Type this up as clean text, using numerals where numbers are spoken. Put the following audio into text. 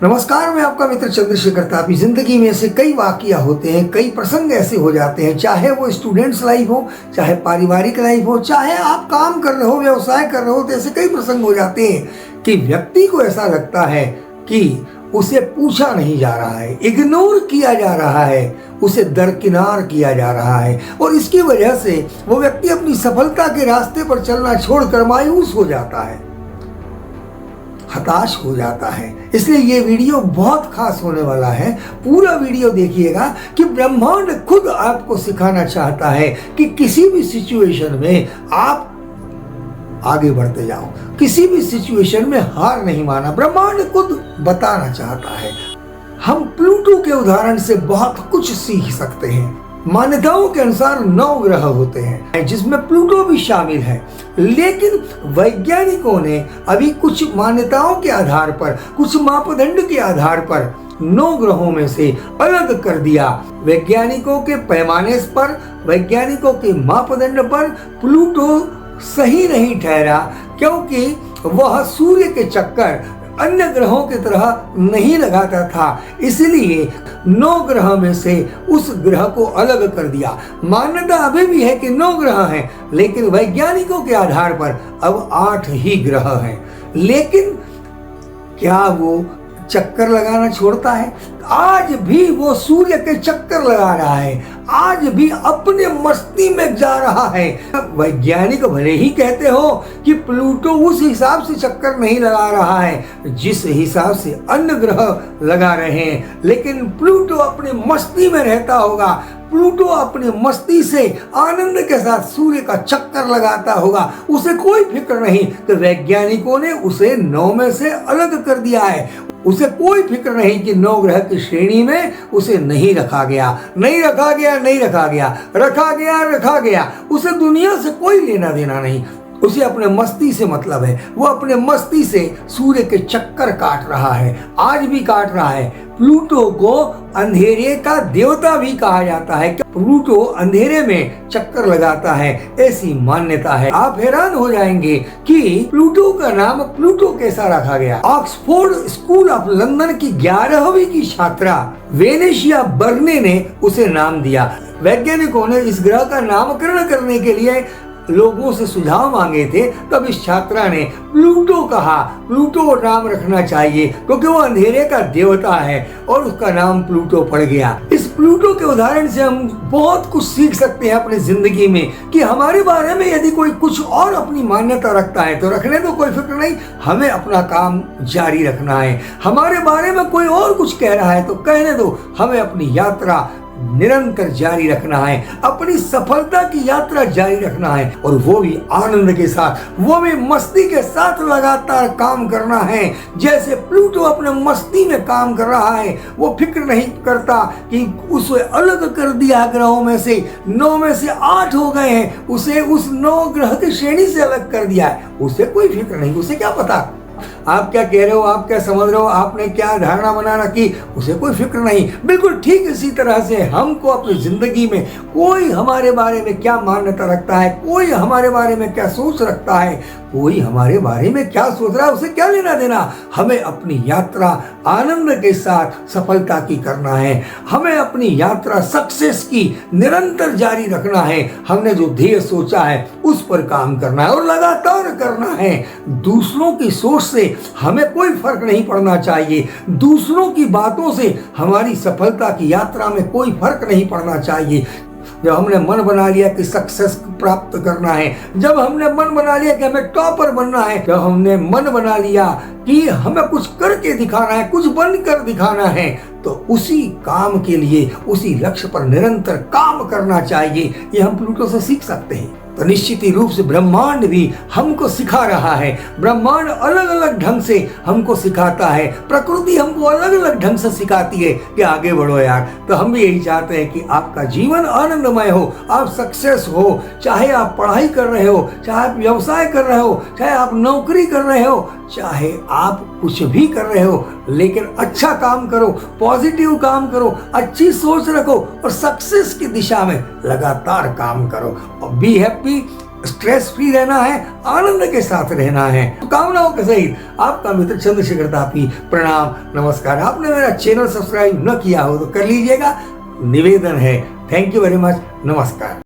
नमस्कार, मैं आपका मित्र चंद्रशेखर तापी। जिंदगी में ऐसे कई वाकया होते हैं, कई प्रसंग ऐसे हो जाते हैं, चाहे वो स्टूडेंट्स लाइफ हो, चाहे पारिवारिक लाइफ हो, चाहे आप काम कर रहे हो, व्यवसाय कर रहे हो, तो ऐसे कई प्रसंग हो जाते हैं कि व्यक्ति को ऐसा लगता है कि उसे पूछा नहीं जा रहा है, इग्नोर किया जा रहा है, उसे दरकिनार किया जा रहा है और इसकी वजह से वो व्यक्ति अपनी सफलता के रास्ते पर चलना छोड़कर मायूस हो जाता है, हताश हो जाता है। इसलिए ये वीडियो बहुत खास होने वाला है। पूरा वीडियो देखिएगा कि ब्रह्मांड खुद आपको सिखाना चाहता है कि किसी भी सिचुएशन में आप आगे बढ़ते जाओ, किसी भी सिचुएशन में हार नहीं माना। ब्रह्मांड खुद बताना चाहता है। हम प्लूटो के उदाहरण से बहुत कुछ सीख सकते हैं। मान्यताओं के अनुसार 9 ग्रह होते हैं जिसमें प्लूटो भी शामिल है, लेकिन वैज्ञानिकों ने अभी कुछ मान्यताओं के आधार पर, कुछ मापदंड के आधार पर 9 ग्रहों में से अलग कर दिया। वैज्ञानिकों के पैमाने पर, वैज्ञानिकों के मापदंड पर प्लूटो सही नहीं ठहरा, क्योंकि वह सूर्य के चक्कर अन्य ग्रहों की तरह नहीं लगाता था। इसलिए 9 ग्रह में से उस ग्रह को अलग कर दिया। मान्यता अभी भी है कि 9 ग्रह हैं, लेकिन वैज्ञानिकों के आधार पर अब 8 ही ग्रह हैं। लेकिन क्या वो चक्कर लगाना छोड़ता है? आज भी वो सूर्य के चक्कर लगा रहा है, आज भी अपने मस्ती में जा रहा है। वैज्ञानिक भले ही कहते हो कि प्लूटो उस हिसाब से चक्कर नहीं लगा रहा है जिस हिसाब से अन्य ग्रह लगा रहे हैं, लेकिन प्लूटो अपने मस्ती में रहता होगा। प्लूटो अपनी मस्ती से आनंद के साथ सूर्य का चक्कर लगाता होगा। उसे कोई फिक्र नहीं कि वैज्ञानिकों ने उसे 9 में से अलग कर दिया है। उसे कोई फिक्र नहीं कि 9 ग्रह की श्रेणी में उसे नहीं रखा गया, नहीं रखा गया, नहीं रखा गया, रखा गया, रखा गया। उसे दुनिया से कोई लेना देना नहीं, उसे अपने मस्ती से मतलब है। वो अपने मस्ती से सूर्य के चक्कर काट रहा है, आज भी काट रहा है। प्लूटो को अंधेरे का देवता भी कहा जाता है। प्लूटो अंधेरे में चक्कर लगाता है, ऐसी मान्यता है। आप हैरान हो जाएंगे कि प्लूटो का नाम प्लूटो कैसा रखा गया। ऑक्सफोर्ड स्कूल ऑफ लंदन की 11वीं की छात्रा वेनेशिया बर्ने ने उसे नाम दिया। वैज्ञानिकों ने इस ग्रह का नामकरण करने के लिए लोगों से सुझाव मांगे थे, तब इस छात्रा ने प्लूटो कहा। प्लूटो नाम रखना चाहिए क्योंकि वो अंधेरे का देवता है और उसका नाम प्लूटो पड़ गया। इस प्लूटो के उदाहरण से हम बहुत कुछ सीख सकते हैं अपनी जिंदगी में कि हमारे बारे में यदि कोई कुछ और अपनी मान्यता रखता है तो रखने दो, कोई फिक्र नहीं, हमें अपना काम जारी रखना है। हमारे बारे में कोई और कुछ कह रहा है तो कहने दो, हमें अपनी यात्रा निरंतर जारी रखना है, अपनी सफलता की यात्रा जारी रखना है, और वो भी आनंद के साथ, वो भी मस्ती के साथ लगातार काम करना है। जैसे प्लूटो अपने मस्ती में काम कर रहा है, वो फिक्र नहीं करता कि उसे अलग कर दिया ग्रहों में से, 9 में से 8 हो गए हैं, उसे उस 9 ग्रह की श्रेणी से अलग कर दिया है। उसे कोई फिक्र नहीं, उसे क्या पता आप क्या कह रहे हो, आप क्या समझ रहे हो, आपने क्या धारणा बना रखी, उसे कोई फिक्र नहीं। बिल्कुल ठीक इसी तरह से हमको अपनी जिंदगी में कोई हमारे बारे में क्या मान्यता रखता है, कोई हमारे बारे में क्या सोच रखता है, कोई हमारे बारे में क्या सोच रहा है, उसे क्या लेना देना। हमें अपनी यात्रा आनंद के साथ सफलता की करना है। हमें अपनी यात्रा सक्सेस की निरंतर जारी रखना है। हमने जो ध्येय सोचा है उस पर काम करना है और लगातार करना है। दूसरों की सोच से हमें कोई फर्क नहीं पड़ना चाहिए। दूसरों की बातों से हमारी सफलता की यात्रा में कोई फर्क नहीं पड़ना चाहिए। जब हमने मन बना लिया कि सक्सेस प्राप्त करना है, जब हमने मन बना लिया कि हमें टॉपर बनना है, जब हमने मन बना लिया कि हमें कुछ करके दिखाना है, कुछ बनकर दिखाना है, तो उसी काम के लिए, उसी लक्ष्य पर निरंतर काम करना चाहिए। ये हम प्लूटो से सीख सकते हैं। तो निश्चित ही रूप से ब्रह्मांड भी हमको सिखा रहा है। ब्रह्मांड अलग अलग ढंग से हमको सिखाता है, प्रकृति हमको अलग अलग ढंग से सिखाती है कि आगे बढ़ो यार। तो हम भी यही चाहते हैं कि आपका जीवन आनंदमय हो, आप सक्सेस हो, चाहे आप पढ़ाई कर रहे हो, चाहे आप व्यवसाय कर रहे हो, चाहे आप नौकरी कर रहे हो, चाहे आप कुछ भी कर रहे हो, लेकिन अच्छा काम करो, पॉजिटिव काम करो, अच्छी सोच रखो और सक्सेस की दिशा में लगातार काम करो। और बी हैप्पी, स्ट्रेस फ्री रहना है, आनंद के साथ रहना है। तो कामनाओं के सहित आपका मित्र चंद्रशेखर तापी प्रणाम, नमस्कार। आपने मेरा चैनल सब्सक्राइब न किया हो तो कर लीजिएगा, निवेदन है। थैंक यू वेरी मच, नमस्कार।